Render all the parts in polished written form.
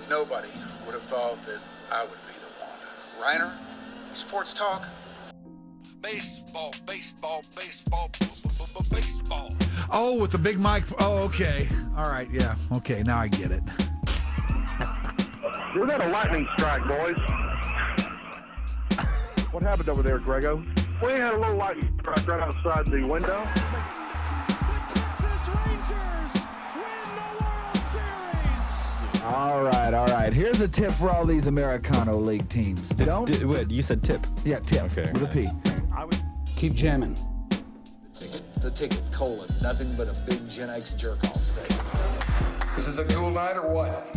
Nobody would have thought that I would be the one. Rhyner, sports talk. Baseball, baseball, baseball, baseball. Oh, with the big mic. Oh, okay. All right, yeah. Okay, now I get it. We got a lightning strike, boys. What happened over there, Grego? We had a little lightning strike right outside the window. All right. Here's a tip for all these Americano League teams. Wait, you said tip? Yeah, tip. Okay. With a P. Keep jamming. The ticket, colon, nothing but a big Gen X jerk-off sake. This is a cool night or what?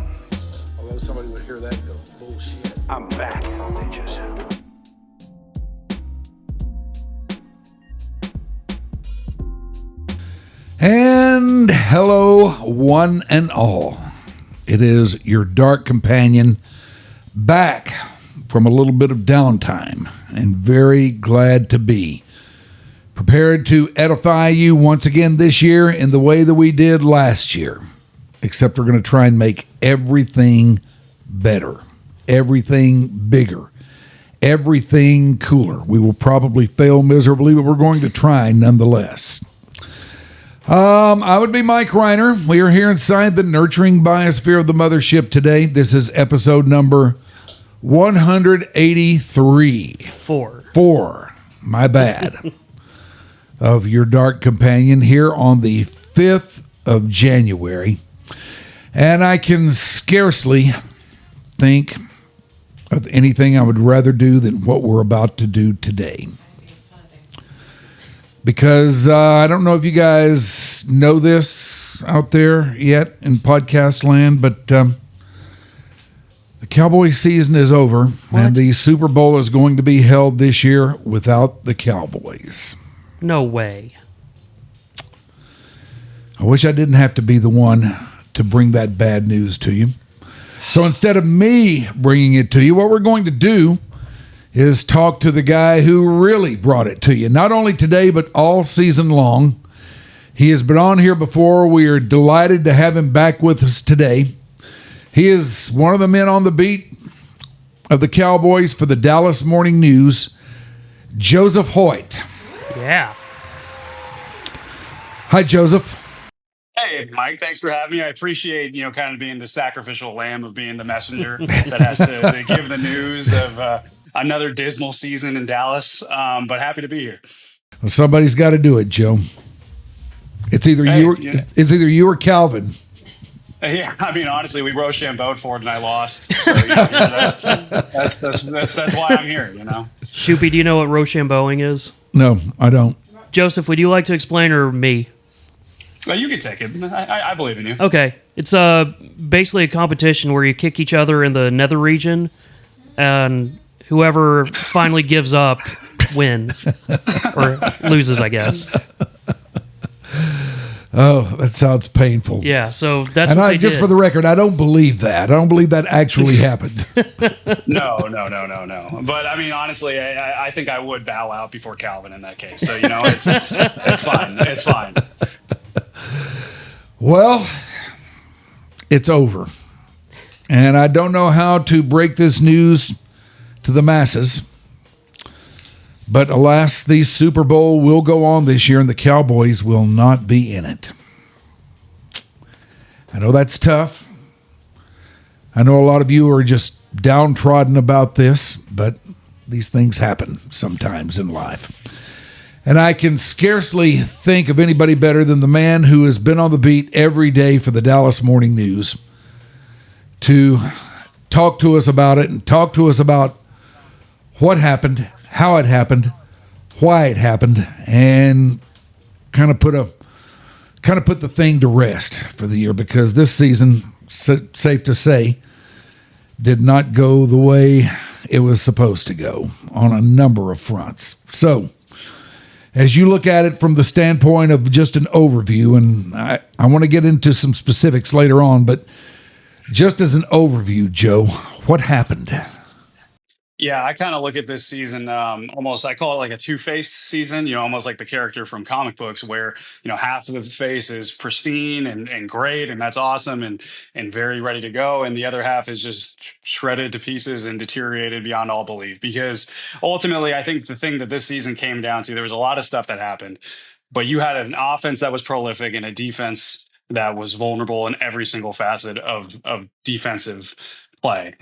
Although somebody would hear that and go, bullshit. I'm back, bitches. And hello, one and all. It is your dark companion back from a little bit of downtime and very glad to be prepared to edify you once again this year in the way that we did last year. Except we're going to try and make everything better, everything bigger, everything cooler. We will probably fail miserably, but we're going to try nonetheless. I would be Mike Rhyner. We are here inside the nurturing biosphere of the mothership today. This is episode number 183. Four. My bad. Of your dark companion here on the 5th of January. And I can scarcely think of anything I would rather do than what we're about to do today. Because I don't know if you guys know this out there yet in podcast land, but the Cowboy season is over, and the Super Bowl is going to be held this year without the Cowboys. No way. I wish I didn't have to be the one to bring that bad news to you. So instead of me bringing it to you, what we're going to do is talk to the guy who really brought it to you. Not only today, but all season long. He has been on here before. We are delighted to have him back with us today. He is one of the men on the beat of the Cowboys for the Dallas Morning News, Joseph Hoyt. Yeah. Hi, Joseph. Hey, Mike, thanks for having me. I appreciate, kind of being the sacrificial lamb of being the messenger that has to give the news of another dismal season in Dallas. But happy to be here. Well, somebody's got to do it, Joe. It's either it's either you or Calvin. Yeah, I mean, honestly, we Rochambeau for it and I lost. So, that's why I'm here, Shoopy, do you know what Rochambeauing is? No, I don't. Joseph, would you like to explain, or me? Well, you can take it. I believe in you. Okay. It's basically a competition where you kick each other in the nether region, and whoever finally gives up wins. Or loses, I guess. Oh, that sounds painful. Yeah, so that's and what they just did. For the record, I don't believe that. I don't believe that actually happened. No. But I mean, honestly, I think I would bow out before Calvin in that case. So, it's fine. It's fine. Well, it's over. And I don't know how to break this news to the masses. But alas, the Super Bowl will go on this year, and the Cowboys will not be in it. I know that's tough. I know a lot of you are just downtrodden about this, but these things happen sometimes in life. And I can scarcely think of anybody better than the man who has been on the beat every day for the Dallas Morning News to talk to us about it and talk to us about what happened, how it happened, why it happened, and kind of put the thing to rest for the year, because this season, safe to say, did not go the way it was supposed to go on a number of fronts. So, as you look at it from the standpoint of just an overview, and I want to get into some specifics later on, but just as an overview, Joe, what happened? Yeah, I kind of look at this season almost, I call it like a two-faced season, almost like the character from comic books where, half of the face is pristine and great, and that's awesome and very ready to go. And the other half is just shredded to pieces and deteriorated beyond all belief. Because ultimately, I think the thing that this season came down to, there was a lot of stuff that happened, but you had an offense that was prolific and a defense that was vulnerable in every single facet of defensive play.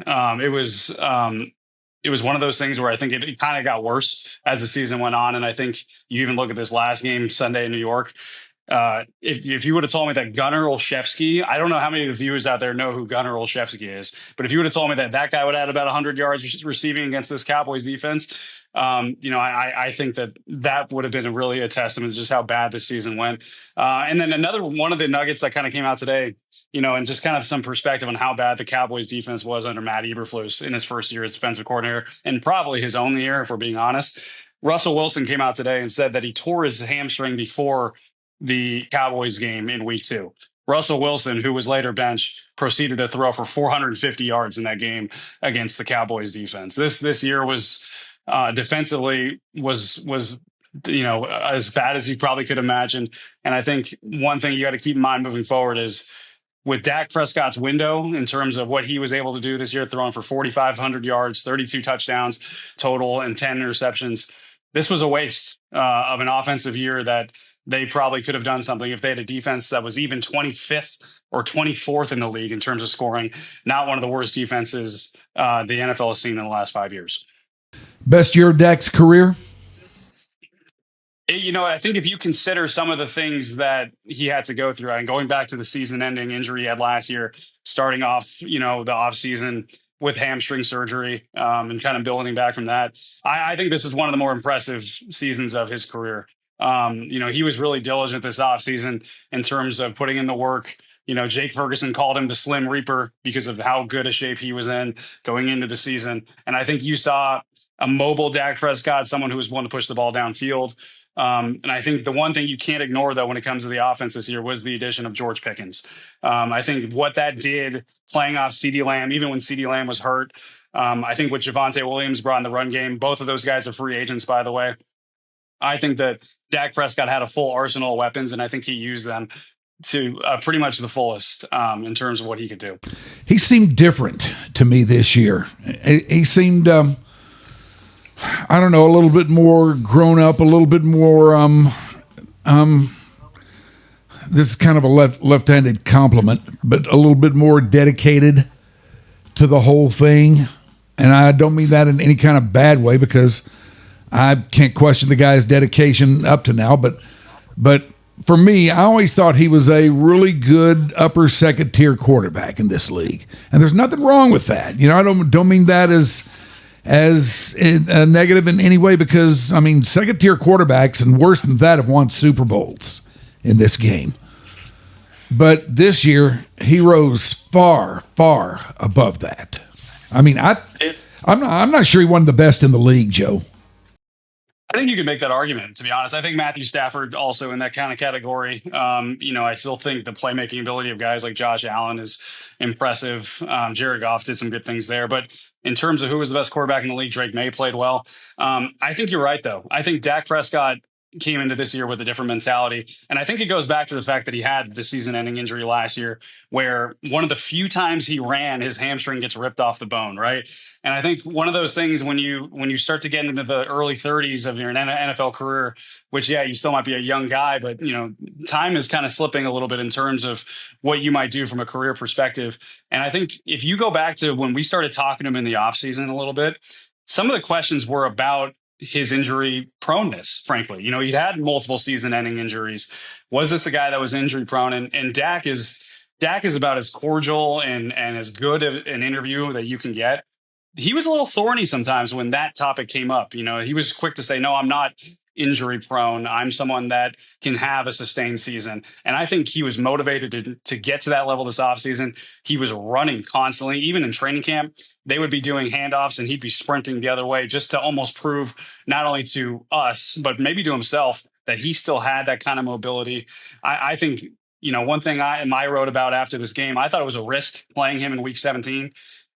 It was one of those things where I think it kind of got worse as the season went on. And I think you even look at this last game Sunday in New York. If you would have told me that Gunnar Olszewski, I don't know how many of the viewers out there know who Gunnar Olszewski is, but if you would have told me that guy would add about 100 yards receiving against this Cowboys defense, I think that would have been really a testament to just how bad this season went. And then another one of the nuggets that kind of came out today, and just kind of some perspective on how bad the Cowboys defense was under Matt Eberflus in his first year as defensive coordinator, and probably his only year, if we're being honest. Russell Wilson came out today and said that he tore his hamstring before the Cowboys game in week 2. Russell Wilson, who was later benched, proceeded to throw for 450 yards in that game against the Cowboys defense. This year was defensively was as bad as you probably could imagine. And I think one thing you got to keep in mind moving forward is with Dak Prescott's window in terms of what he was able to do this year, throwing for 4,500 yards, 32 touchdowns total, and 10 interceptions. This was a waste of an offensive year that they probably could have done something if they had a defense that was even 25th or 24th in the league in terms of scoring. Not one of the worst defenses the NFL has seen in the last 5 years. Best year of Dak's career? I think if you consider some of the things that he had to go through, and going back to the season-ending injury he had last year, starting off, the offseason with hamstring surgery and kind of building back from that, I think this is one of the more impressive seasons of his career. He was really diligent this offseason in terms of putting in the work. Jake Ferguson called him the Slim Reaper because of how good a shape he was in going into the season. And I think you saw a mobile Dak Prescott, someone who was willing to push the ball downfield. And I think the one thing you can't ignore, though, when it comes to the offense this year was the addition of George Pickens. I think what that did, playing off CeeDee Lamb, even when CeeDee Lamb was hurt, I think what Javonte Williams brought in the run game, both of those guys are free agents, by the way. I think that Dak Prescott had a full arsenal of weapons, and I think he used them to pretty much the fullest in terms of what he could do. He seemed different to me this year. He seemed, I don't know, a little bit more grown up, a little bit more, this is kind of a left-handed compliment, but a little bit more dedicated to the whole thing. And I don't mean that in any kind of bad way, because I can't question the guy's dedication up to now, but for me, I always thought he was a really good upper second tier quarterback in this league, and there's nothing wrong with that. I don't mean that as a negative in any way, because second tier quarterbacks and worse than that have won Super Bowls in this game. But this year he rose far, far above that. I'm not sure he won the best in the league, Joe. I think you could make that argument, to be honest. I think Matthew Stafford also in that kind of category. I still think the playmaking ability of guys like Josh Allen is impressive. Jared Goff did some good things there. But in terms of who was the best quarterback in the league, Drake May played well. I think you're right, though. I think Dak Prescott came into this year with a different mentality. And I think it goes back to the fact that he had the season-ending injury last year, where one of the few times he ran, his hamstring gets ripped off the bone, right? And I think one of those things when you start to get into the early 30s of your NFL career, which, yeah, you still might be a young guy, but, time is kind of slipping a little bit in terms of what you might do from a career perspective. And I think if you go back to when we started talking to him in the offseason a little bit, some of the questions were about his injury proneness, frankly. He'd had multiple season-ending injuries. Was this a guy that was injury prone? And Dak is about as cordial and as good an interview that you can get. He was a little thorny sometimes when that topic came up. He was quick to say, no, I'm not injury prone. I'm someone that can have a sustained season. And I think he was motivated to get to that level this offseason. He was running constantly. Even in training camp, they would be doing handoffs and he'd be sprinting the other way just to almost prove not only to us, but maybe to himself that he still had that kind of mobility. I think, one thing I wrote about after this game, I thought it was a risk playing him in week 17.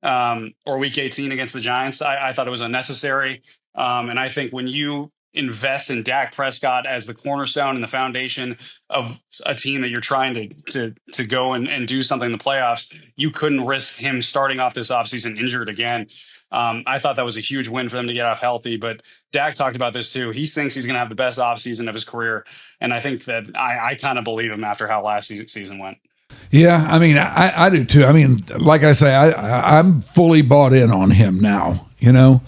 or week 18 against the Giants. I thought it was unnecessary. And I think when you invest in Dak Prescott as the cornerstone and the foundation of a team that you're trying to go and do something in the playoffs, you couldn't risk him starting off this offseason injured again. I thought that was a huge win for them to get off healthy, but Dak talked about this too. He thinks he's going to have the best offseason of his career. And I think that I kind of believe him after how last season went. Yeah, I mean, I do too. I mean, like I say, I'm fully bought in on him now, you know.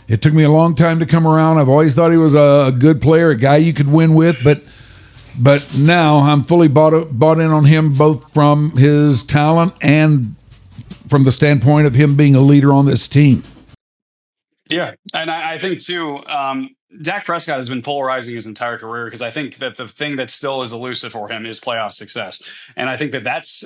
It took me a long time to come around. I've always thought he was a good player, a guy you could win with, but now I'm fully bought in on him, both from his talent and from the standpoint of him being a leader on this team. Yeah, and I think too, Dak Prescott has been polarizing his entire career because I think that the thing that still is elusive for him is playoff success. And I think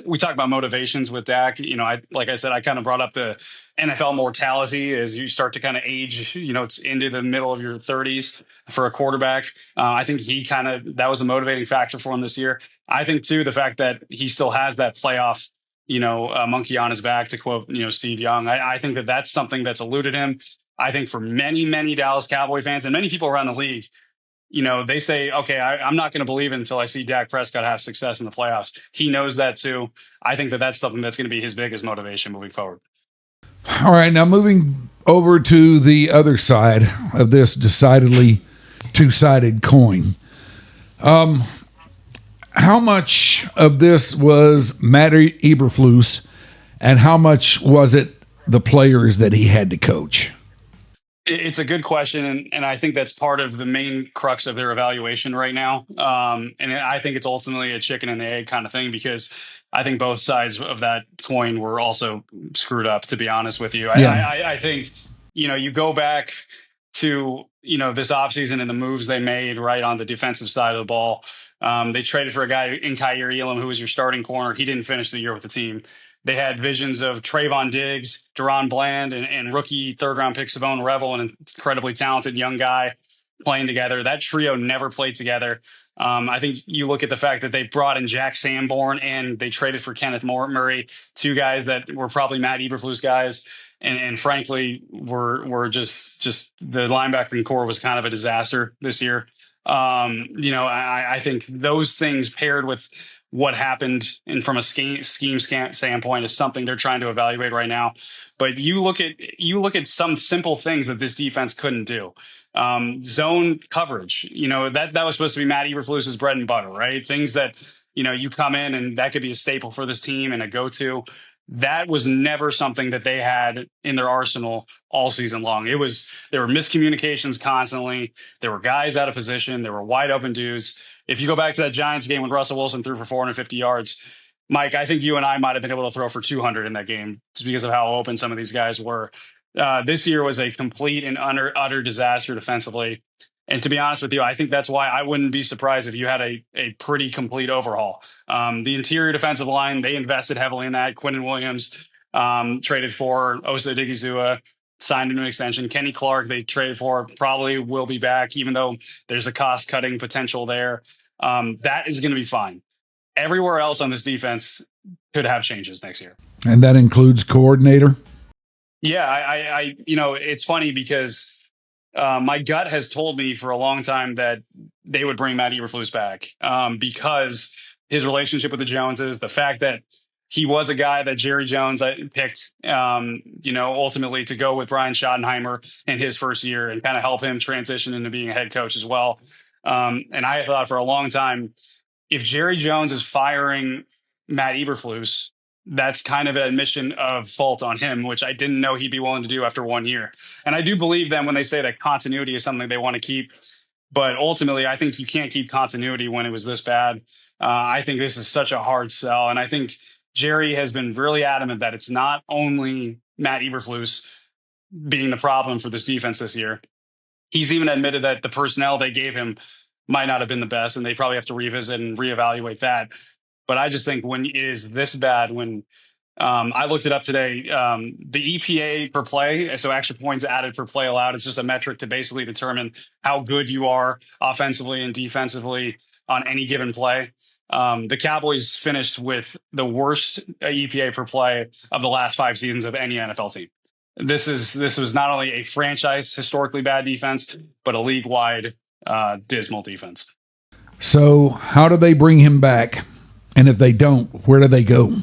we talk about motivations with Dak. You know, like I said, I kind of brought up the NFL mortality as you start to kind of age, you know, it's into the middle of your 30s for a quarterback. I think that was a motivating factor for him this year. I think too, the fact that he still has that playoff, monkey on his back, to quote, Steve Young. I think that that's something that's eluded him. I think for many, many Dallas Cowboy fans and many people around the league, they say, okay, I'm not going to believe it until I see Dak Prescott have success in the playoffs. He knows that too. I think that that's something that's going to be his biggest motivation moving forward. All right, now moving over to the other side of this decidedly two-sided coin. How much of this was Matt Eberflus, and how much was it the players that he had to coach? It's a good question, and I think that's part of the main crux of their evaluation right now. And I think it's ultimately a chicken and the egg kind of thing, because I think both sides of that coin were also screwed up, to be honest with you. Yeah. I think, you go back to, this offseason and the moves they made right on the defensive side of the ball. They traded for a guy in Kaiir Elam, who was your starting corner. He didn't finish the year with the team. They had visions of Trayvon Diggs, Deron Bland, and rookie third-round pick Savone Revel, an incredibly talented young guy playing together. That trio never played together. I think you look at the fact that they brought in Jack Sanborn and they traded for Kenneth Murray, two guys that were probably Matt Eberflus guys, and frankly were just the linebacking core was kind of a disaster this year. I think those things paired with what happened and from a scheme standpoint is something they're trying to evaluate right now. But you look at some simple things that this defense couldn't do. Zone coverage, that was supposed to be Matt Eberflus's bread and butter, right? Things that, you come in and that could be a staple for this team and a go-to. That was never something that they had in their arsenal all season long. There were miscommunications constantly. There were guys out of position. There were wide open dudes. If you go back to that Giants game when Russell Wilson threw for 450 yards, Mike, I think you and I might have been able to throw for 200 in that game just because of how open some of these guys were. This year was a complete and utter disaster defensively. And to be honest with you, I think that's why I wouldn't be surprised if you had a pretty complete overhaul. The interior defensive line, they invested heavily in that. Quinnen Williams traded for Osa Odigizua, signed into an extension. Kenny Clark, they traded for, probably will be back, even though there's a cost-cutting potential there. That is going to be fine. Everywhere else on this defense could have changes next year. And that includes coordinator? Yeah, I it's funny because my gut has told me for a long time that they would bring Matt Eberflus back because his relationship with the Joneses, the fact that he was a guy that Jerry Jones picked, ultimately to go with Brian Schottenheimer in his first year and kind of help him transition into being a head coach as well. And I thought for a long time, if Jerry Jones is firing Matt Eberflus, that's kind of an admission of fault on him, which I didn't know he'd be willing to do after 1 year. And I do believe them when they say that continuity is something they want to keep. But ultimately, I think you can't keep continuity when it was this bad. I think this is such a hard sell. And I think Jerry has been really adamant that it's not only Matt Eberflus being the problem for this defense this year. He's even admitted that the personnel they gave him might not have been the best, and they probably have to revisit and reevaluate that. But I just think when it is this bad, when I looked it up today, the EPA per play, so extra points added per play allowed, it's just a metric to basically determine how good you are offensively and defensively on any given play. The Cowboys finished with the worst EPA per play of the last 5 seasons of any NFL team. This was not only a franchise historically bad defense, but a league-wide dismal defense. So how do they bring him back? And if they don't, where do they go?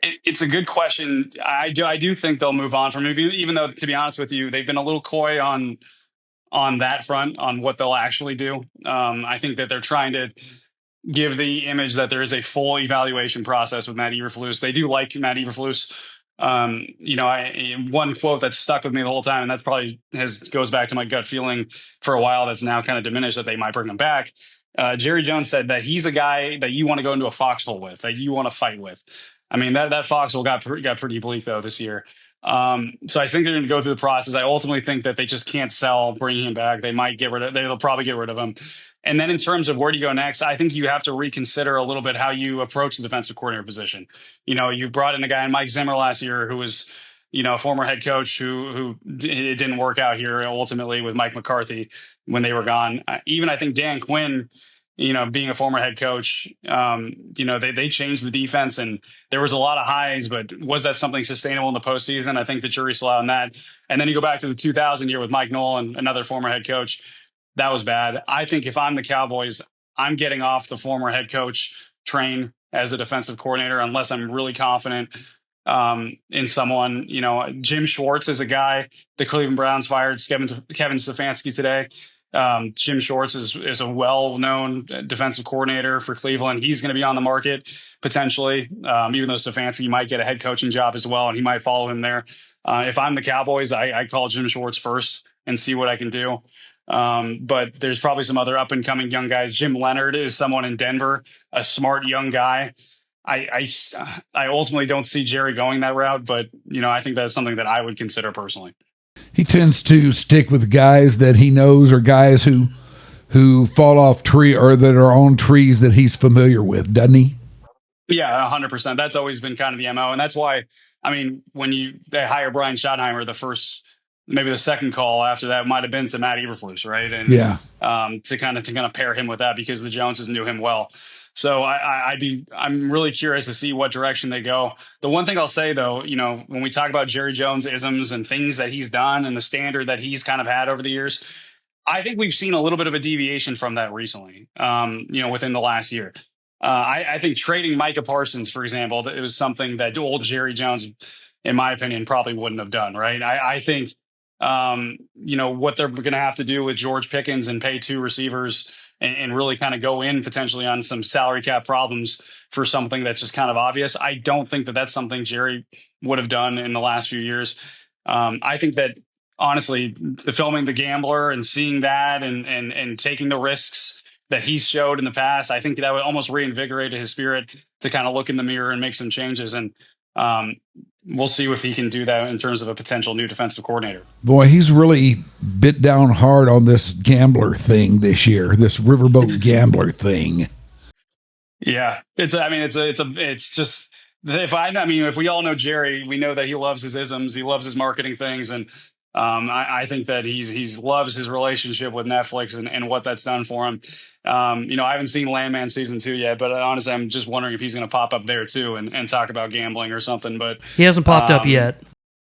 It's a good question. I do think they'll move on from him, even though, to be honest with you, they've been a little coy on that front, on what they'll actually do. I think that they're trying to give the image that there is a full evaluation process with Matt Eberflus. They do like Matt Eberflus. One quote that stuck with me the whole time, and that probably goes back to my gut feeling for a while that's now kind of diminished, that they might bring him back. Jerry Jones said that he's a guy that you want to go into a foxhole with, that you want to fight with. I mean, that foxhole got pretty bleak, though, this year. So I think they're going to go through the process. I ultimately think that they just can't sell bringing him back. They'll probably get rid of him. And then in terms of where do you go next, I think you have to reconsider a little bit how you approach the defensive coordinator position. You brought in a guy, Mike Zimmer, last year, who was, a former head coach who it didn't work out here ultimately with Mike McCarthy when they were gone. Even I think Dan Quinn, being a former head coach, they changed the defense, and there was a lot of highs, but was that something sustainable in the postseason? I think the jury's still out on that. And then you go back to the 2000 year with Mike Nolan, another former head coach. That was bad. I think if I'm the Cowboys, I'm getting off the former head coach train as a defensive coordinator unless I'm really confident in someone. Jim Schwartz is a guy the Cleveland Browns fired Kevin Stefanski today. Jim Schwartz is a well-known defensive coordinator for Cleveland. He's going to be on the market potentially, even though Stefanski might get a head coaching job as well, and he might follow him there. If I'm the Cowboys, I call Jim Schwartz first and see what I can do. But there's probably some other up-and-coming young guys. Jim Leonard is someone in Denver, a smart young guy. I ultimately don't see Jerry going that route, but I think that's something that I would consider personally. He tends to stick with guys that he knows, or guys who fall off tree or that are on trees that he's familiar with, doesn't he? Yeah, 100%. That's always been kind of the MO, and that's why. I mean, when they hire Brian Schottenheimer, maybe the second call after that might have been to Matt Eberflus, right? And yeah, to kind of pair him with that, because the Joneses knew him well. So I'm really curious to see what direction they go. The one thing I'll say, though, when we talk about Jerry Jones isms and things that he's done and the standard that he's kind of had over the years, I think we've seen a little bit of a deviation from that recently, within the last year. I think trading Micah Parsons, for example, it was something that old Jerry Jones, in my opinion, probably wouldn't have done, right? I think, what they're going to have to do with George Pickens and pay 2 receivers and really kind of go in potentially on some salary cap problems for something that's just kind of obvious. I don't think that that's something Jerry would have done in the last few years. I think that, honestly, the filming The Gambler and seeing that and taking the risks that he showed in the past, I think that would almost reinvigorate his spirit to kind of look in the mirror and make some changes. And we'll see if he can do that in terms of a potential new defensive coordinator. Boy, he's really bit down hard on this gambler thing this year, this Riverboat gambler thing. Yeah, it's just, if we all know Jerry, we know that he loves his isms, he loves his marketing things, and I think that he's loves his relationship with Netflix and what that's done for him. I haven't seen Landman season 2 yet, but honestly, I'm just wondering if he's going to pop up there too and talk about gambling or something. But he hasn't popped up yet.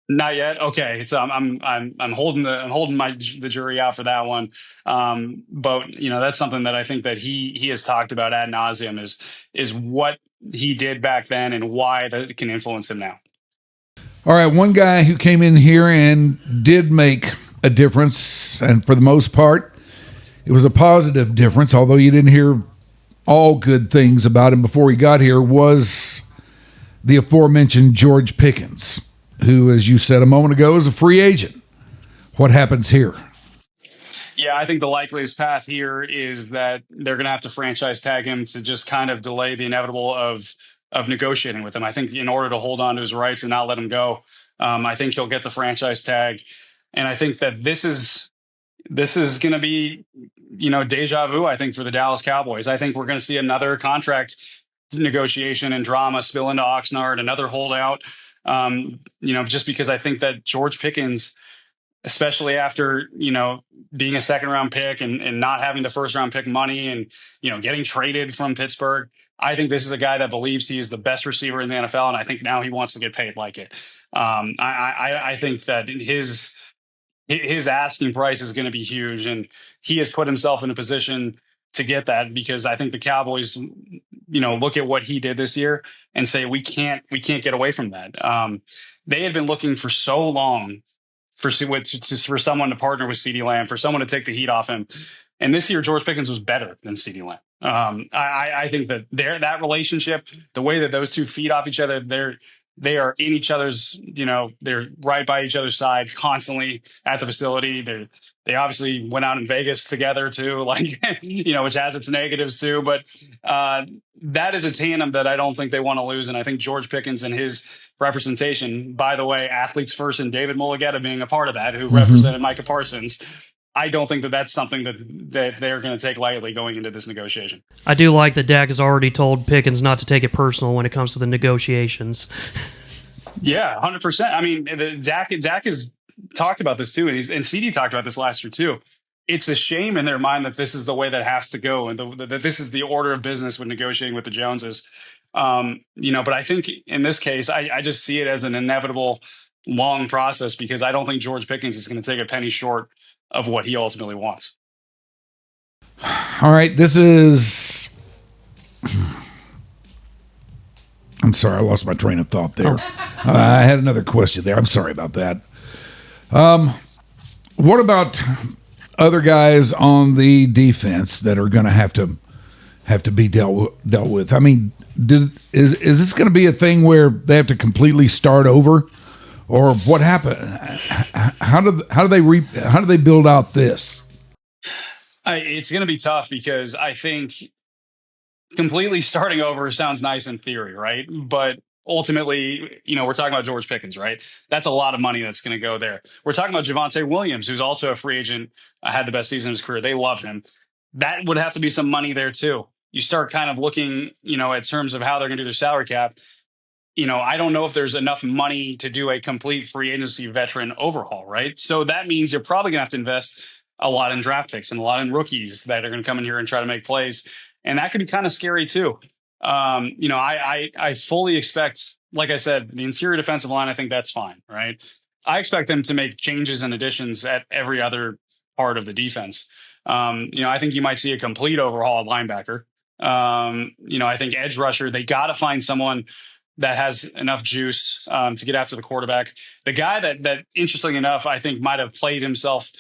Not yet. Okay, so I'm holding the jury out for that one. But that's something that I think that he has talked about ad nauseum is what he did back then and why that can influence him now. All right, one guy who came in here and did make a difference, and for the most part, it was a positive difference, although you didn't hear all good things about him before he got here, was the aforementioned George Pickens, who, as you said a moment ago, is a free agent. What happens here? Yeah, I think the likeliest path here is that they're going to have to franchise tag him to just kind of delay the inevitable of negotiating with him. I think in order to hold on to his rights and not let him go, I think he'll get the franchise tag. And I think that this is going to be, deja vu, I think, for the Dallas Cowboys. I think we're going to see another contract negotiation and drama spill into Oxnard, another holdout, just because I think that George Pickens, especially after, being a second round pick and not having the first round pick money and, getting traded from Pittsburgh. I think this is a guy that believes he is the best receiver in the NFL. And I think now he wants to get paid like it. I think that his asking price is going to be huge, and he has put himself in a position to get that, because I think the Cowboys, look at what he did this year and say, we can't get away from that. They had been looking for so long for someone to partner with CeeDee Lamb, for someone to take the heat off him. And this year, George Pickens was better than CeeDee Lamb. I think that that relationship, the way that those two feed off each other, they are in each other's, they're right by each other's side constantly at the facility. They obviously went out in Vegas together too, which has its negatives too. But that is a tandem that I don't think they want to lose. And I think George Pickens and his representation, by the way, athletes first and David Mulligetta being a part of that, who represented Micah Parsons, I don't think that that's something that they're going to take lightly going into this negotiation. I do like that Dak has already told Pickens not to take it personal when it comes to the negotiations. Yeah, 100%. I mean, Dak has talked about this too, and CD talked about this last year too. It's a shame in their mind that this is the way that has to go, and that this is the order of business when negotiating with the Joneses. But I think in this case, I just see it as an inevitable long process, because I don't think George Pickens is going to take a penny short of what he ultimately wants. All right, this is... I'm sorry, I lost my train of thought there. I had another question there. I'm sorry about that. What about other guys on the defense that are going to have to be dealt with? I mean, is this going to be a thing where they have to completely start over, or what happened? How do they build out this? It's going to be tough, because I think completely starting over sounds nice in theory, right? But ultimately, we're talking about George Pickens, right? That's a lot of money that's going to go there. We're talking about Javonte Williams, who's also a free agent, had the best season of his career. They love him. That would have to be some money there too. You start kind of looking, at terms of how they're going to do their salary cap. I don't know if there's enough money to do a complete free agency veteran overhaul, right? So that means you're probably going to have to invest a lot in draft picks and a lot in rookies that are going to come in here and try to make plays. And that could be kind of scary too. I fully expect, like I said, the interior defensive line, I think that's fine, right? I expect them to make changes and additions at every other part of the defense. I think you might see a complete overhaul of linebacker. I think edge rusher, they got to find someone that has enough juice to get after the quarterback. The guy that interestingly enough, I think might have played himself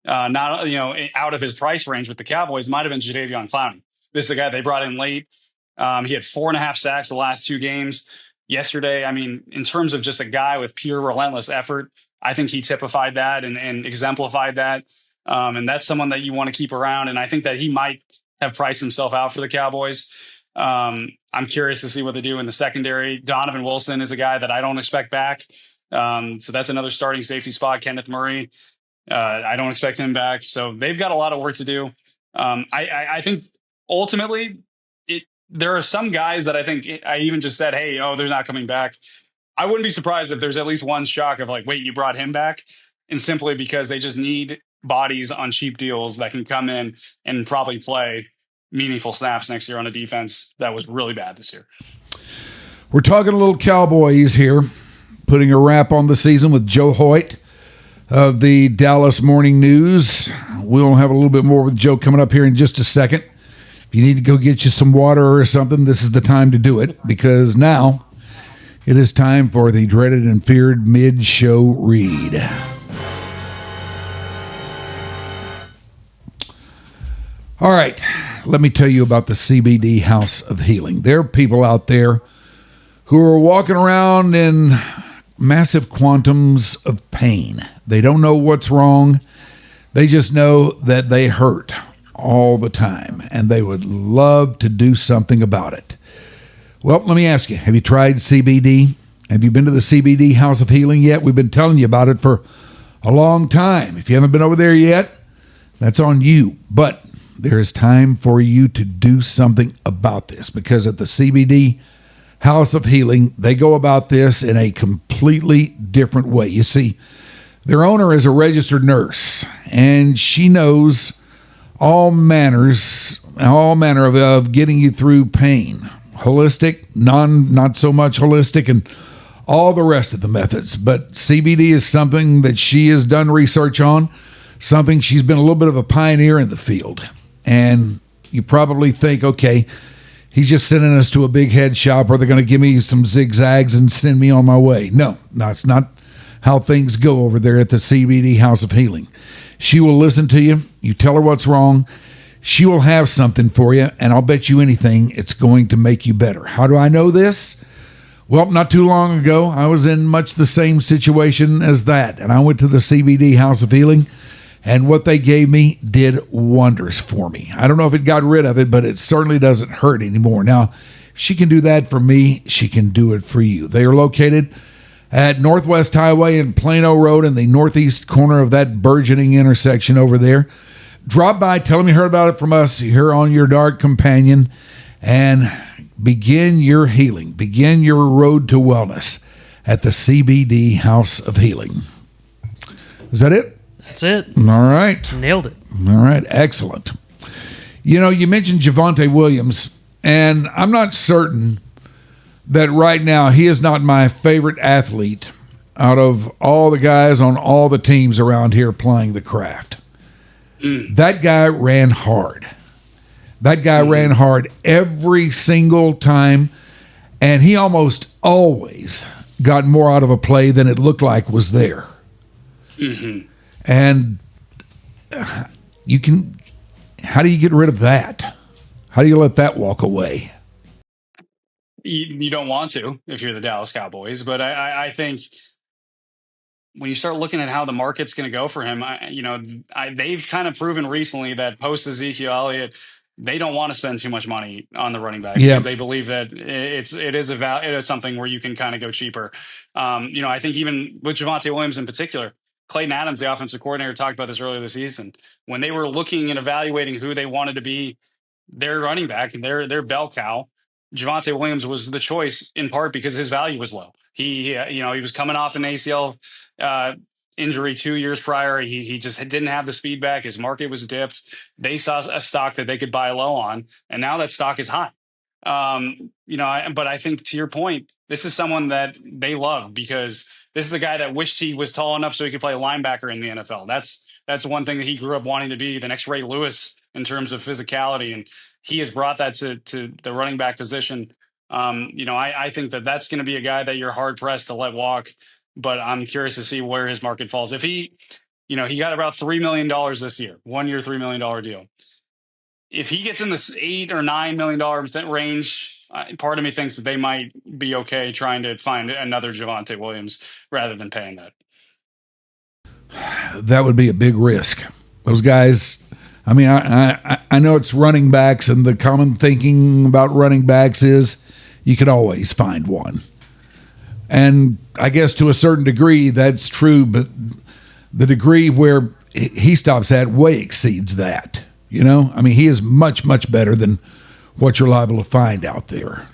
out of his price range with the Cowboys might have been Jadeveon Clowney. This is a guy they brought in late. He had 4.5 sacks the last 2 games. Yesterday, I mean, in terms of just a guy with pure relentless effort, I think he typified that and exemplified that. And that's someone that you want to keep around. And I think that he might have priced himself out for the Cowboys. I'm curious to see what they do in the secondary. Donovan Wilson is a guy that I don't expect back. So that's another starting safety spot. Kenneth Murray, I don't expect him back. So they've got a lot of work to do. I think ultimately there are some guys that I think I even just said, hey, they're not coming back. I wouldn't be surprised if there's at least one shock of like, wait, you brought him back? And simply because they just need bodies on cheap deals that can come in and probably play meaningful snaps next year on a defense that was really bad this year. We're talking a little Cowboys here, putting a wrap on the season with Joe Hoyt of the Dallas Morning News. We'll have a little bit more with Joe coming up here in just a second. If you need to go get you some water or something, this is the time to do it, because now it is time for the dreaded and feared mid-show read. All right, let me tell you about the CBD House of Healing. There are people out there who are walking around in massive quantums of pain. They don't know what's wrong. They just know that they hurt all the time, and they would love to do something about it. Well, let me ask you, have you tried CBD? Have you been to the CBD House of Healing yet? We've been telling you about it for a long time. If you haven't been over there yet, that's on you. But there is time for you to do something about this, because at the CBD House of Healing, they go about this in a completely different way. You see, Their owner is a registered nurse, and she knows all manner of getting you through pain. Holistic, not so much holistic, and all the rest of the methods. But CBD is something that she has done research on, something she's been a little bit of a pioneer in the field. And you probably think, okay, he's just sending us to a big head shop where they're going to give me some zigzags and send me on my way. No, it's not how things go over there at the CBD House of Healing. She will listen to you. You tell her what's wrong. She will have something for you, and I'll bet you anything it's going to make you better. How do I know this? Well, not too long ago, I was in much the same situation as that, and I went to the CBD House of Healing, and what they gave me did wonders for me. I don't know if it got rid of it, but it certainly doesn't hurt anymore. Now, if she can do that for me, she can do it for you. They are located at Northwest Highway and Plano Road in the northeast corner of that burgeoning intersection over there. Drop by, tell them you heard about it from us here on Your Dark Companion, and begin your healing. Begin your road to wellness at the CBD House of Healing. Is that it? That's it. All right. Nailed it. All right. Excellent. You know, you mentioned Javonte Williams, and I'm not certain that right now he is not my favorite athlete out of all the guys on all the teams around here playing the craft. That guy ran hard. That guy ran hard every single time, and he almost always got more out of a play than it looked like was there. Mm-hmm. And how do you get rid of that? How do you let that walk away? You don't want to if you're the Dallas Cowboys, but I think when you start looking at how the market's going to go for him, they've kind of proven recently that post Ezekiel Elliott, they don't want to spend too much money on the running back because they believe that it is something where you can kind of go cheaper. I think even with Javonte Williams in particular, Clayton Adams, the offensive coordinator, talked about this earlier this season when they were looking and evaluating who they wanted to be their running back and their bell cow. Javonte Williams was the choice in part because his value was low. He was coming off an ACL injury 2 years prior. He just didn't have the speed back. His market was dipped. They saw a stock that they could buy low on, and now that stock is high. But I think to your point, this is someone that they love because this is a guy that wished he was tall enough so he could play linebacker in the NFL. That's one thing that he grew up wanting to be, the next Ray Lewis in terms of physicality, and he has brought that to the running back position. I think that's going to be a guy that you're hard pressed to let walk, but I'm curious to see where his market falls. If he got about $3 million this year, 1 year, $3 million deal. If he gets in this $8 or $9 million range, part of me thinks that they might be okay trying to find another Javonte Williams rather than paying that. That would be a big risk. Those guys, I mean, I know it's running backs, and the common thinking about running backs is you can always find one. And I guess to a certain degree that's true, but the degree where he stops at way exceeds that. You know, I mean, he is much, much better than what you're liable to find out there.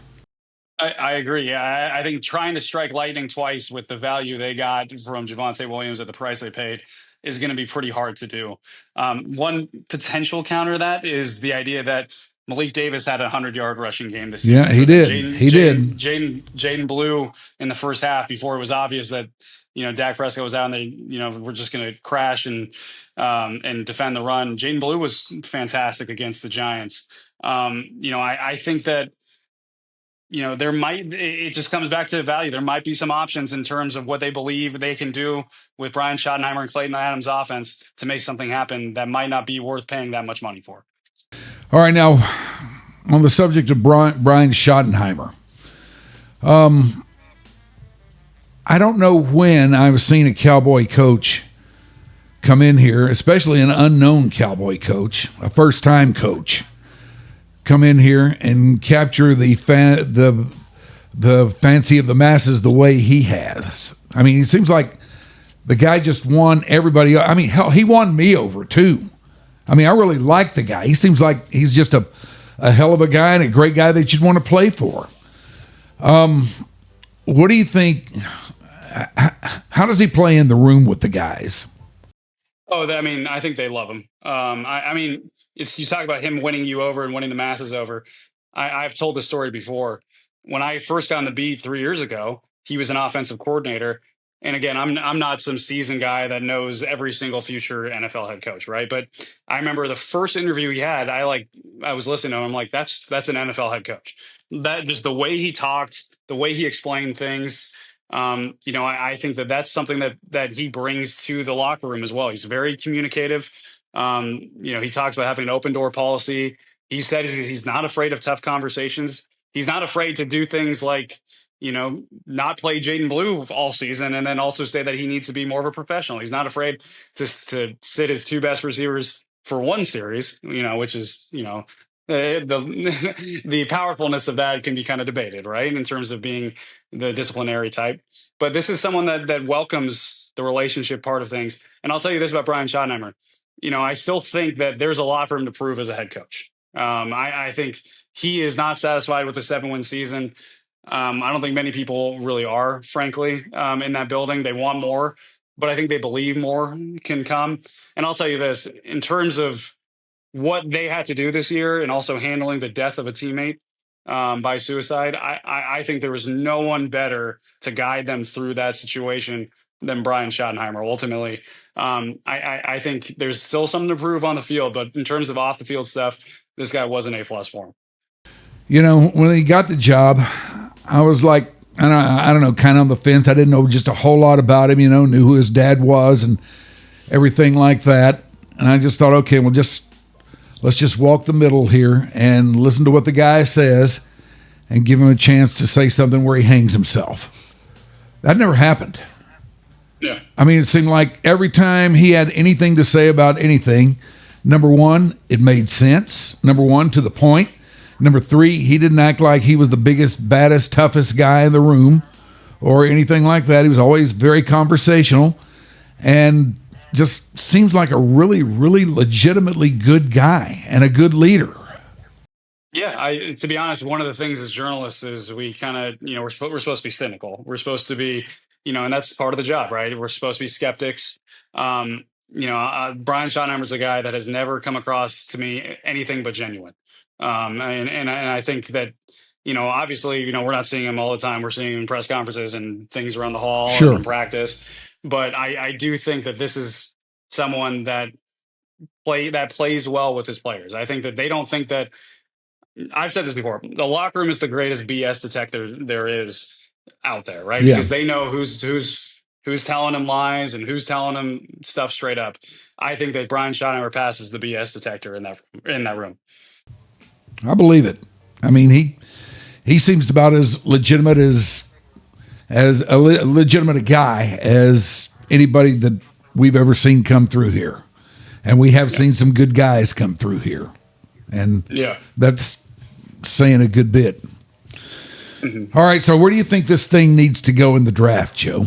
I agree. Yeah, I think trying to strike lightning twice with the value they got from Javonte Williams at the price they paid is going to be pretty hard to do. One potential counter to that is the idea that Malik Davis had a 100-yard rushing game this season. Yeah, he did. He did. Jaden blew in the first half before it was obvious that Dak Prescott was out and they we're just going to crash and defend the run. Jaden Blue was fantastic against the Giants. I think that it just comes back to the value. There might be some options in terms of what they believe they can do with Brian Schottenheimer and Clayton Adams' offense to make something happen that might not be worth paying that much money for. All right, now on the subject of Brian Schottenheimer, I don't know when I've seen a Cowboy coach come in here, especially an unknown Cowboy coach, a first-time coach, come in here and capture the fancy of the masses the way he has. I mean, it seems like the guy just won everybody. I mean, hell, he won me over too. I mean, I really like the guy. He seems like he's just a hell of a guy and a great guy that you'd want to play for. What do you think? How does he play in the room with the guys? Oh, I mean, I think they love him. I mean, it's you talk about him winning you over and winning the masses over. I've told this story before. When I first got on the beat 3 years ago, he was an offensive coordinator. And again, I'm not some seasoned guy that knows every single future NFL head coach, right? But I remember the first interview he had, I was listening to him. I'm like, that's an NFL head coach. That just the way he talked, the way he explained things. I think that's something that he brings to the locker room as well. He's very communicative. He talks about having an open door policy. He said he's not afraid of tough conversations. He's not afraid to do things like, not play Jaden Blue all season and then also say that he needs to be more of a professional. He's not afraid to sit his two best receivers for one series, which is, the powerfulness of that can be kind of debated, right? In terms of being the disciplinary type. But this is someone that welcomes the relationship part of things. And I'll tell you this about Brian Schottenheimer. I still think that there's a lot for him to prove as a head coach. I think he is not satisfied with the 7-win season. I don't think many people really are, frankly, in that building. They want more, but I think they believe more can come. And I'll tell you this, in terms of what they had to do this year and also handling the death of a teammate by suicide, I think there was no one better to guide them through that situation than Brian Schottenheimer. Ultimately, I think there's still something to prove on the field, but in terms of off the field stuff, this guy was an A+ for him. When he got the job, I was like, I don't know, kind of on the fence. I didn't know just a whole lot about him, knew who his dad was and everything like that. And I just thought, okay, let's just walk the middle here and listen to what the guy says and give him a chance to say something where he hangs himself. That never happened. Yeah. I mean, it seemed like every time he had anything to say about anything, number one, it made sense. Number one, to the point. Number three, he didn't act like he was the biggest, baddest, toughest guy in the room or anything like that. He was always very conversational and just seems like a really, really legitimately good guy and a good leader. Yeah, to be honest, one of the things as journalists is we kind of, we're supposed to be cynical. We're supposed to be, and that's part of the job, right? We're supposed to be skeptics. Brian Schottenheimer's a guy that has never come across to me anything but genuine. And I think that, obviously, we're not seeing him all the time. We're seeing him in press conferences and things around the hall Sure. and in practice. But I do think that this is someone that plays well with his players. I think that they don't think that. I've said this before. The locker room is the greatest BS detector there is out there, right? Yeah. Because they know who's telling them lies and who's telling them stuff straight up. I think that Brian Schottenheimer passes the BS detector in that room. I believe it. I mean, he seems about as legitimate as a legitimate a guy as anybody that we've ever seen come through here. And we have seen some good guys come through here. And that's saying a good bit. Mm-hmm. All right, so where do you think this thing needs to go in the draft, Joe?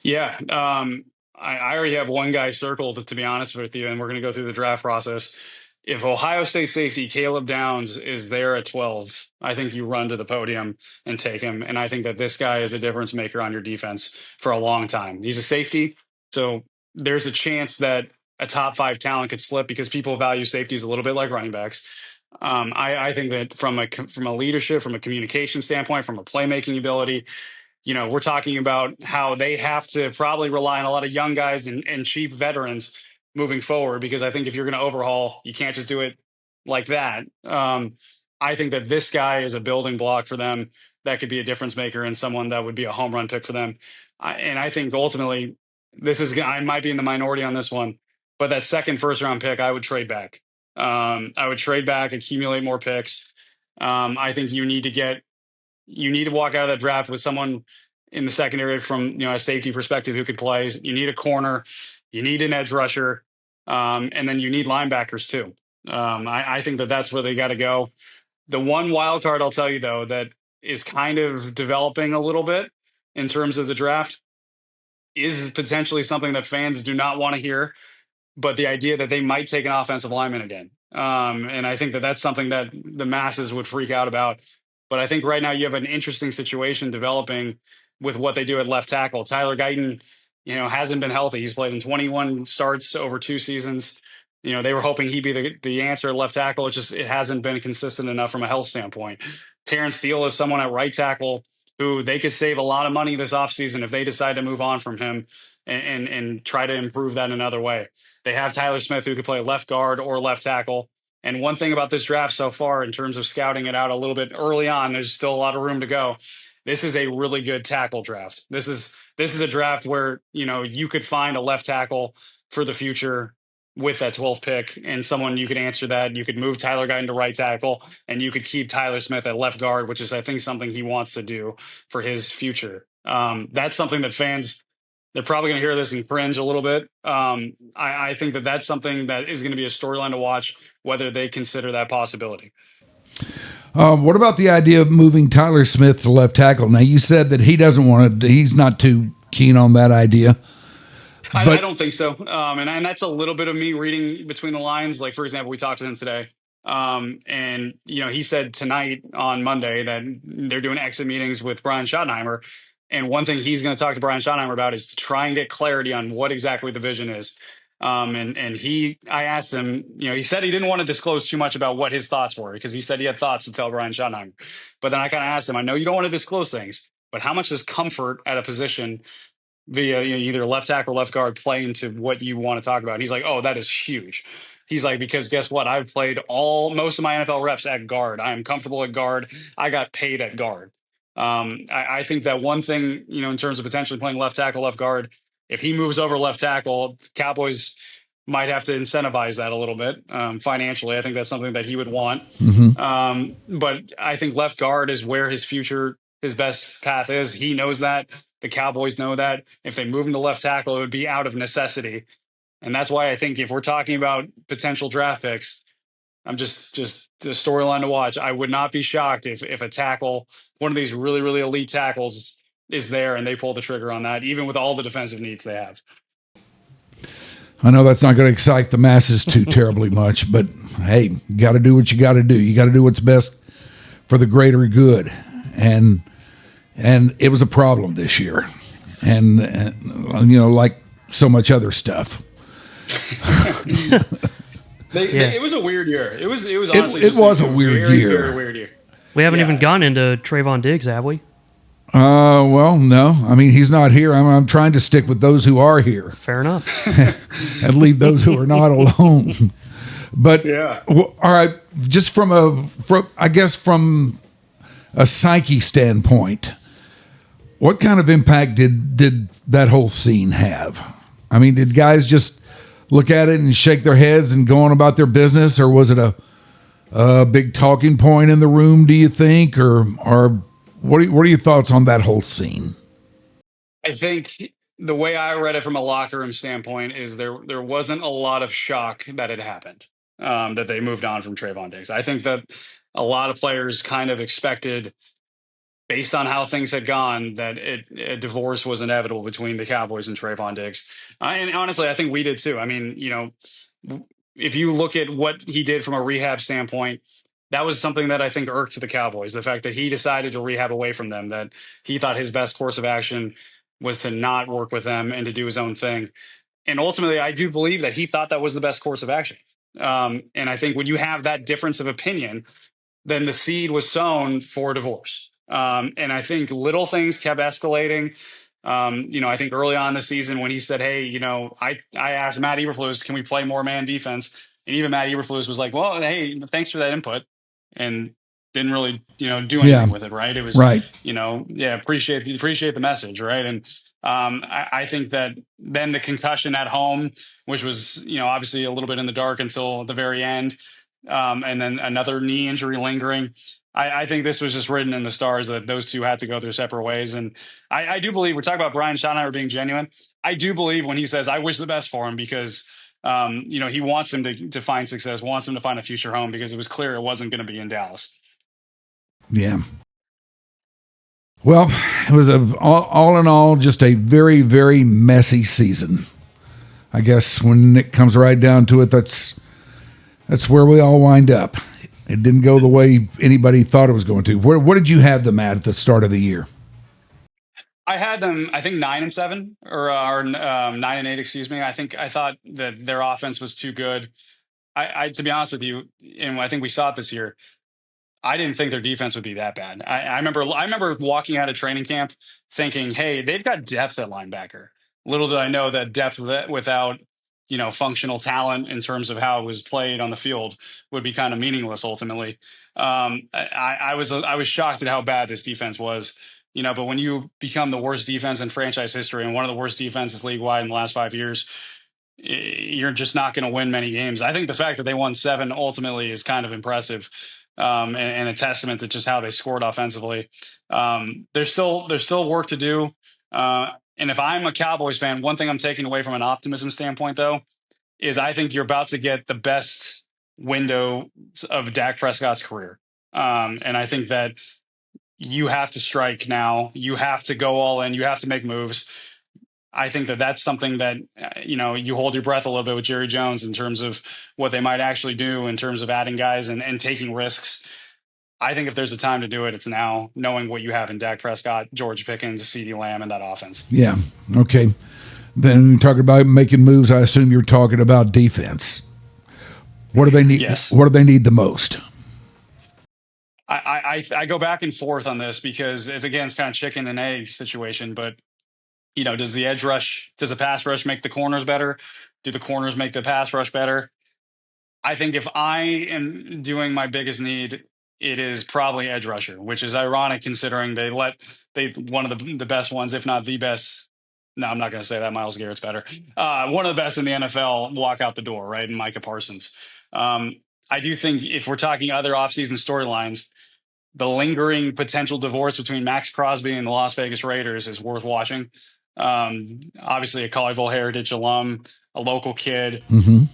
Yeah, I already have one guy circled, to be honest with you, and we're going to go through the draft process. If Ohio State safety Caleb Downs is there at 12, I think you run to the podium and take him. And I think that this guy is a difference maker on your defense for a long time. He's a safety, so there's a chance that a top 5 talent could slip because people value safeties a little bit like running backs. I think that from a leadership, from a communication standpoint, from a playmaking ability, we're talking about how they have to probably rely on a lot of young guys and cheap veterans moving forward, because I think if you're going to overhaul, you can't just do it like that. I think that this guy is a building block for them that could be a difference maker and someone that would be a home run pick for them. And I think ultimately I might be in the minority on this one, but that second first-round pick, I would trade back. I would trade back, accumulate more picks. I think you need to walk out of that draft with someone in the secondary from a safety perspective who could play. You need a corner, you need an edge rusher, and then you need linebackers too. I think that's where they got to go. The one wild card I'll tell you though that is kind of developing a little bit in terms of the draft is potentially something that fans do not want to hear, but the idea that they might take an offensive lineman again. And I think that that's something that the masses would freak out about. But I think right now you have an interesting situation developing with what they do at left tackle. Tyler Guyton, hasn't been healthy. He's played in 21 starts over 2 seasons. They were hoping he'd be the answer at left tackle. It hasn't been consistent enough from a health standpoint. Terrence Steele is someone at right tackle who they could save a lot of money this offseason if they decide to move on from him and try to improve that another way. They have Tyler Smith, who could play left guard or left tackle. And one thing about this draft so far, in terms of scouting it out a little bit early on, there's still a lot of room to go. This is a really good tackle draft. This is a draft where, you could find a left tackle for the future with that 12th pick, and someone you could answer that. You could move Tyler Guyton to right tackle, and you could keep Tyler Smith at left guard, which is, I think, something he wants to do for his future. That's something that fans, they're probably going to hear this and cringe a little bit. I think that's something that is going to be a storyline to watch, whether they consider that possibility. What about the idea of moving Tyler Smith to left tackle? Now, you said that he doesn't want to, he's not too keen on that idea. I don't think so. And that's a little bit of me reading between the lines. Like, for example, we talked to him today. And, he said tonight on Monday that they're doing exit meetings with Brian Schottenheimer. And one thing he's going to talk to Brian Schottenheimer about is to try and get clarity on what exactly the vision is. I asked him, he said he didn't want to disclose too much about what his thoughts were, because he said he had thoughts to tell Brian Schottenheimer. But then I kind of asked him, I know you don't want to disclose things, but how much does comfort at a position via either left tackle or left guard play into what you want to talk about? And he's like, oh, that is huge. He's like, because guess what? I've played most of my NFL reps at guard. I am comfortable at guard. I got paid at guard. I think that one thing, in terms of potentially playing left tackle, left guard, if he moves over left tackle, Cowboys might have to incentivize that a little bit financially. I think that's something that he would want. Mm-hmm. But I think left guard is where his best path is. He knows that. The Cowboys know that. If they move him to left tackle, it would be out of necessity. And that's why I think if we're talking about potential draft picks, I'm just the storyline to watch. I would not be shocked if a tackle, one of these really, really elite tackles, is there and they pull the trigger on that, even with all the defensive needs they have. I know that's not going to excite the masses too terribly much, but hey, you got to do what you got to do. You got to do what's best for the greater good. And it was a problem this year. And like so much other stuff. It was a weird year. It was honestly it was a weird very, year. Very weird year. We haven't even gone into Trayvon Diggs, have we? Well, no. I mean, he's not here. I'm trying to stick with those who are here. Fair enough. And leave those who are not alone. But all right, just from a psyche standpoint, what kind of impact did that whole scene have? I mean, did guys just look at it and shake their heads and go on about their business, or was it a big talking point in the room, do you think? Or what are your thoughts on that whole scene? I think the way I read it from a locker room standpoint is there wasn't a lot of shock that had happened, that they moved on from Trayvon Diggs. I think that a lot of players kind of expected, based on how things had gone, that a divorce was inevitable between the Cowboys and Trayvon Diggs. And honestly, I think we did too. I mean, if you look at what he did from a rehab standpoint, that was something that I think irked the Cowboys. The fact that he decided to rehab away from them, that he thought his best course of action was to not work with them and to do his own thing. And ultimately, I do believe that he thought that was the best course of action. And I think when you have that difference of opinion, then the seed was sown for divorce. And I think little things kept escalating. I think early on in the season when he said, hey, I asked Matt Eberflus, can we play more man defense? And even Matt Eberflus was like, well, hey, thanks for that input. And didn't really, do anything with it. Right. It was right. Appreciate the message. Right. And I think that then the concussion at home, which was, obviously a little bit in the dark until the very end. And then another knee injury lingering. I think this was just written in the stars that those two had to go their separate ways. And I do believe, we're talking about Brian Schottenheimer being genuine. I do believe when he says, I wish the best for him, because, he wants him to find success, wants him to find a future home, because it was clear it wasn't going to be in Dallas. Yeah. Well, it was all in all, just a very, very messy season. I guess when it comes right down to it, that's where we all wind up. It didn't go the way anybody thought it was going to. What did you have them at the start of the year? I had them, I think 9-7 or 9-8, excuse me. I thought that their offense was too good. To be honest with you, and I think we saw it this year. I didn't think their defense would be that bad. I remember walking out of training camp thinking, hey, they've got depth at linebacker. Little did I know that depth without, functional talent in terms of how it was played on the field would be kind of meaningless ultimately. I was shocked at how bad this defense was. But when you become the worst defense in franchise history and one of the worst defenses league wide in the last 5 years, you're just not going to win many games. I think the fact that they won 7 ultimately is kind of impressive, and a testament to just how they scored offensively. There's still work to do. And if I'm a Cowboys fan, one thing I'm taking away from an optimism standpoint, though, is I think you're about to get the best window of Dak Prescott's career. And I think that you have to strike now. You have to go all in. You have to make moves. I think that that's something that, you hold your breath a little bit with Jerry Jones in terms of what they might actually do in terms of adding guys and taking risks. I think if there's a time to do it, it's now, knowing what you have in Dak Prescott, George Pickens, CeeDee Lamb, and that offense. Yeah. Okay. Then talking about making moves, I assume you're talking about defense. What do they need? Yes. What do they need the most? I go back and forth on this because it's kind of chicken and egg situation, but does the pass rush make the corners better? Do the corners make the pass rush better? I think if I am doing my biggest need, it is probably edge rusher, which is ironic considering they one of the best ones, if not the best. No, I'm not going to say that. Myles Garrett's better. One of the best in the NFL walk out the door, right? And Micah Parsons. I do think if we're talking other offseason storylines, the lingering potential divorce between Max Crosby and the Las Vegas Raiders is worth watching. Obviously a Colleyville Heritage alum, a local kid,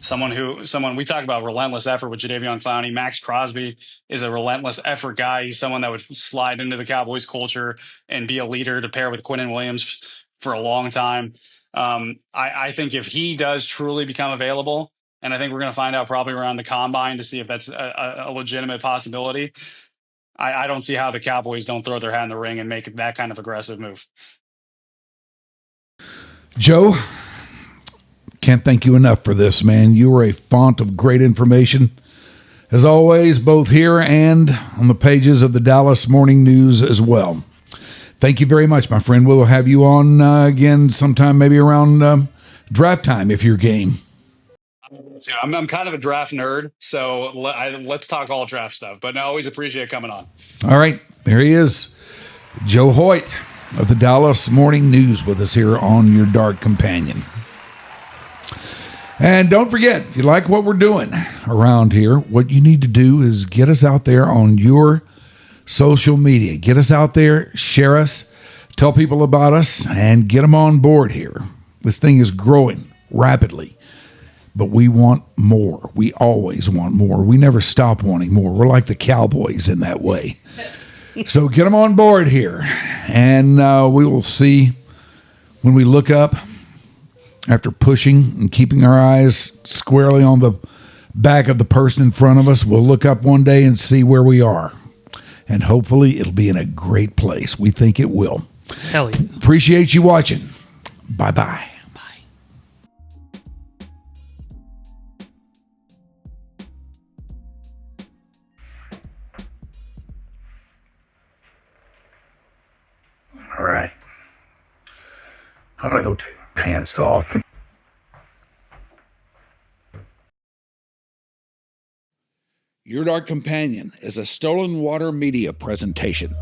someone we talk about relentless effort with Jadeveon Clowney. Max Crosby is a relentless effort guy. He's someone that would slide into the Cowboys culture and be a leader to pair with Quinnen Williams for a long time. I think if he does truly become available, and I think we're going to find out probably around the combine to see if that's a legitimate possibility. I don't see how the Cowboys don't throw their hat in the ring and make that kind of aggressive move. Joe, can't thank you enough for this, man. You are a font of great information, as always, both here and on the pages of the Dallas Morning News as well. Thank you very much, my friend. We'll have you on again sometime, maybe around draft time, if you're game. I'm kind of a draft nerd, so let's talk all draft stuff. But I always appreciate coming on. All right, there he is, Joe Hoyt of the Dallas Morning News with us here on Your Dark Companion. And don't forget, if you like what we're doing around here, what you need to do is get us out there on your social media. Get us out there, share us, tell people about us, and get them on board here. This thing is growing rapidly, but we want more. We always want more. We never stop wanting more. We're like the Cowboys in that way. So get them on board here, and we will see when we look up after pushing and keeping our eyes squarely on the back of the person in front of us. We'll look up one day and see where we are, and hopefully it'll be in a great place. We think it will. Hell yeah. Appreciate you watching. Bye-bye. All right. I'm going to go take my pants off. Your Dark Companion is a Stolen Water Media presentation.